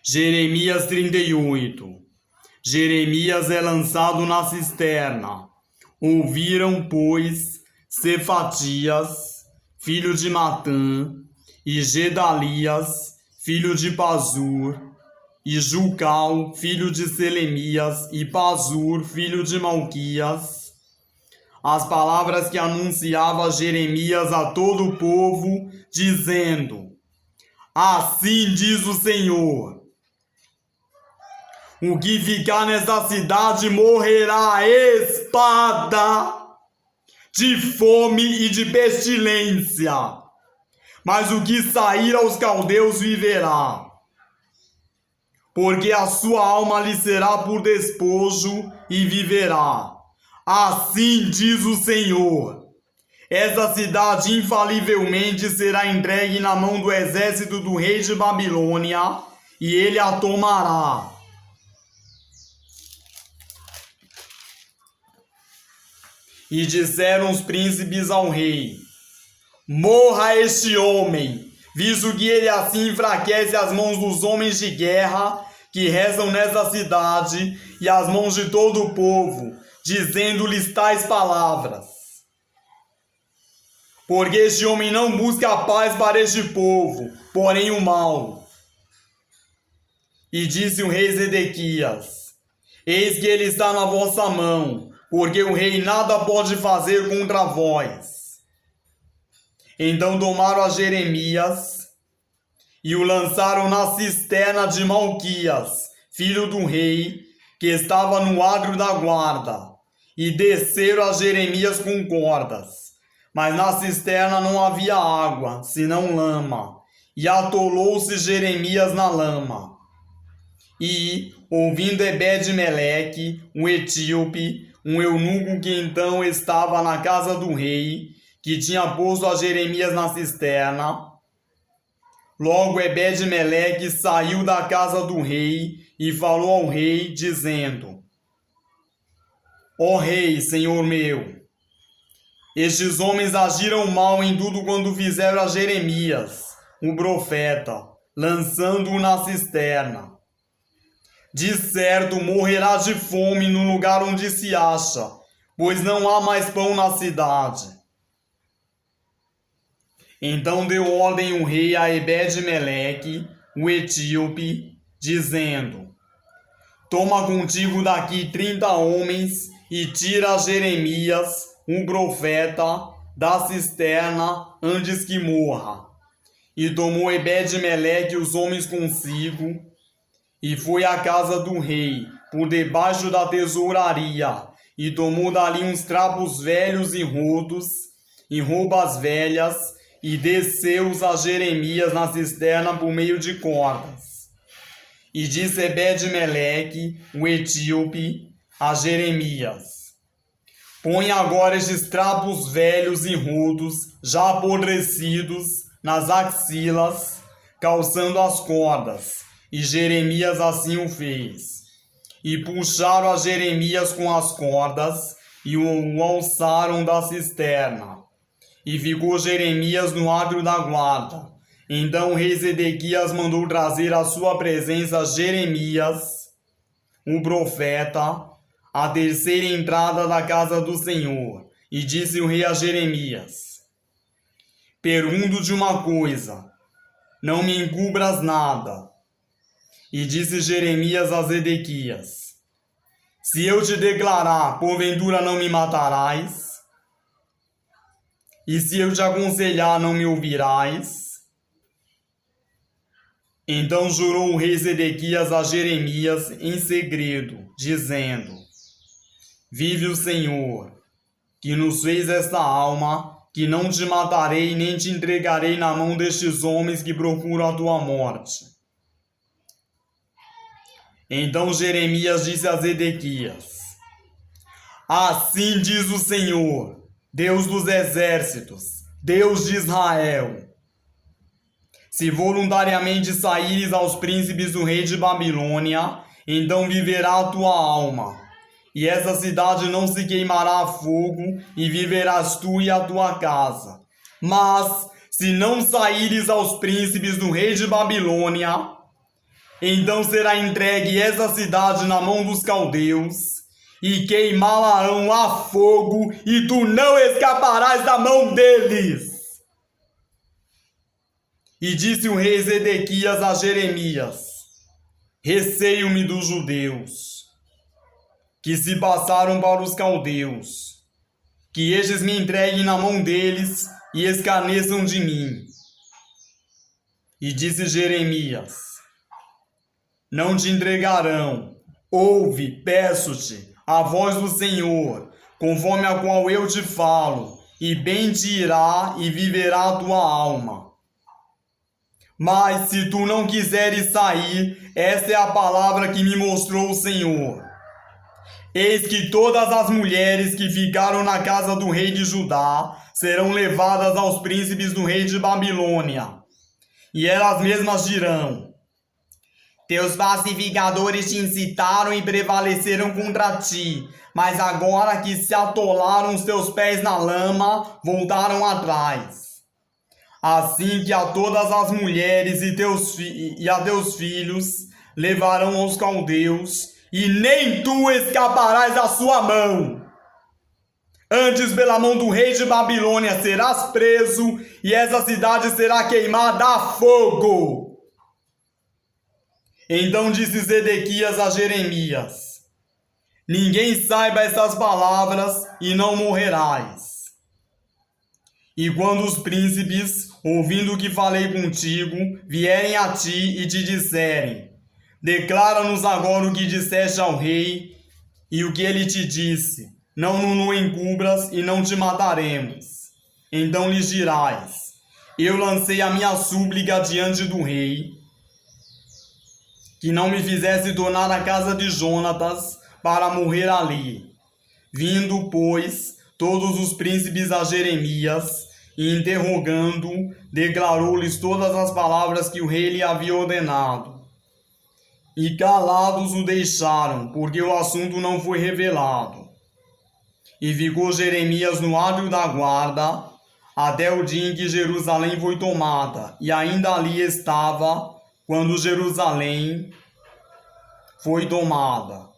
Jeremias 38. Jeremias é lançado na cisterna. Ouviram, pois, Cefatias, filho de Matã, e Gedalias, filho de Pazur, e Jucal, filho de Selemias, e Pazur, filho de Malquias, as palavras que anunciava Jeremias a todo o povo, dizendo: Assim diz o Senhor: o que ficar nessa cidade morrerá à espada, de fome e de pestilência, mas o que sair aos caldeus viverá, porque a sua alma lhe será por despojo e viverá. Assim diz o Senhor: essa cidade infalivelmente será entregue na mão do exército do rei de Babilônia, e ele a tomará. E disseram os príncipes ao rei: morra este homem, visto que ele assim enfraquece as mãos dos homens de guerra que rezam nessa cidade e as mãos de todo o povo, dizendo-lhes tais palavras. Porque este homem não busca a paz para este povo, porém o mal. E disse o rei Zedequias: eis que ele está na vossa mão, porque o rei nada pode fazer contra vós. Então tomaram a Jeremias e o lançaram na cisterna de Malquias, filho do rei, que estava no adro da guarda, e desceram a Jeremias com cordas. Mas na cisterna não havia água, senão lama, e atolou-se Jeremias na lama. E, ouvindo Ebed-Meleque, um etíope, um eunuco que então estava na casa do rei, que tinha posto a Jeremias na cisterna, logo Ebed-Meleque saiu da casa do rei e falou ao rei, dizendo: ó rei, senhor meu, estes homens agiram mal em tudo quanto fizeram a Jeremias, o profeta, lançando-o na cisterna. De certo morrerá de fome no lugar onde se acha, pois não há mais pão na cidade. Então deu ordem o rei a Ebed-Meleque, o etíope, dizendo: toma contigo daqui 30 homens e tira Jeremias, um profeta, da cisterna antes que morra. E tomou Ebed-Meleque os homens consigo, e foi à casa do rei, por debaixo da tesouraria, e tomou dali uns trapos velhos e rotos, e roupas velhas, e desceu-os a Jeremias na cisterna por meio de cordas. E disse Ebed-Meleque, o etíope, a Jeremias: põe agora estes trapos velhos e rotos, já apodrecidos, nas axilas, calçando as cordas. E Jeremias assim o fez. E puxaram a Jeremias com as cordas, e o alçaram da cisterna. E ficou Jeremias no átrio da guarda. Então o rei Zedequias mandou trazer à sua presença Jeremias, o profeta, à terceira entrada da casa do Senhor. E disse o rei a Jeremias: pergunto-te uma coisa, não me encubras nada. E disse Jeremias a Zedequias: se eu te declarar, porventura não me matarás? E se eu te aconselhar, não me ouvirás? Então jurou o rei Zedequias a Jeremias em segredo, dizendo: vive o Senhor, que nos fez esta alma, que não te matarei nem te entregarei na mão destes homens que procuram a tua morte. Então Jeremias disse a Zedequias: assim diz o Senhor, Deus dos exércitos, Deus de Israel: se voluntariamente saíres aos príncipes do rei de Babilônia, então viverá a tua alma, e essa cidade não se queimará a fogo, e viverás tu e a tua casa. Mas, se não saíres aos príncipes do rei de Babilônia, Então será entregue essa cidade na mão dos caldeus, e queimá-la-ão a fogo, e tu não escaparás da mão deles. E disse o rei Zedequias a Jeremias: receio-me dos judeus, que se passaram para os caldeus, que estes me entreguem na mão deles e escarneçam de mim. E disse Jeremias: não te entregarão. Ouve, peço-te, a voz do Senhor, conforme a qual eu te falo, e bem te irá e viverá a tua alma. Mas se tu não quiseres sair, esta é a palavra que me mostrou o Senhor. Eis que todas as mulheres que ficaram na casa do rei de Judá serão levadas aos príncipes do rei de Babilônia. E elas mesmas dirão: teus pacificadores te incitaram e prevaleceram contra ti, mas agora que se atolaram os teus pés na lama, voltaram atrás. Assim que a todas as mulheres e a teus filhos levarão aos caldeus, e nem tu escaparás da sua mão. Antes, pela mão do rei de Babilônia serás preso, e essa cidade será queimada a fogo. Então disse Zedequias a Jeremias: ninguém saiba essas palavras, e não morrerás. E quando os príncipes, ouvindo o que falei contigo, vierem a ti e te disserem: declara-nos agora o que disseste ao rei e o que ele te disse, não nos encubras e não te mataremos. Então lhes dirás: eu lancei a minha súplica diante do rei, que não me fizesse tornar à casa de Jonatas para morrer ali. Vindo, pois, todos os príncipes a Jeremias, e interrogando, declarou-lhes todas as palavras que o rei lhe havia ordenado. E calados o deixaram, porque o assunto não foi revelado. E ficou Jeremias no átrio da guarda, até o dia em que Jerusalém foi tomada, e ainda ali estava, quando Jerusalém foi tomada.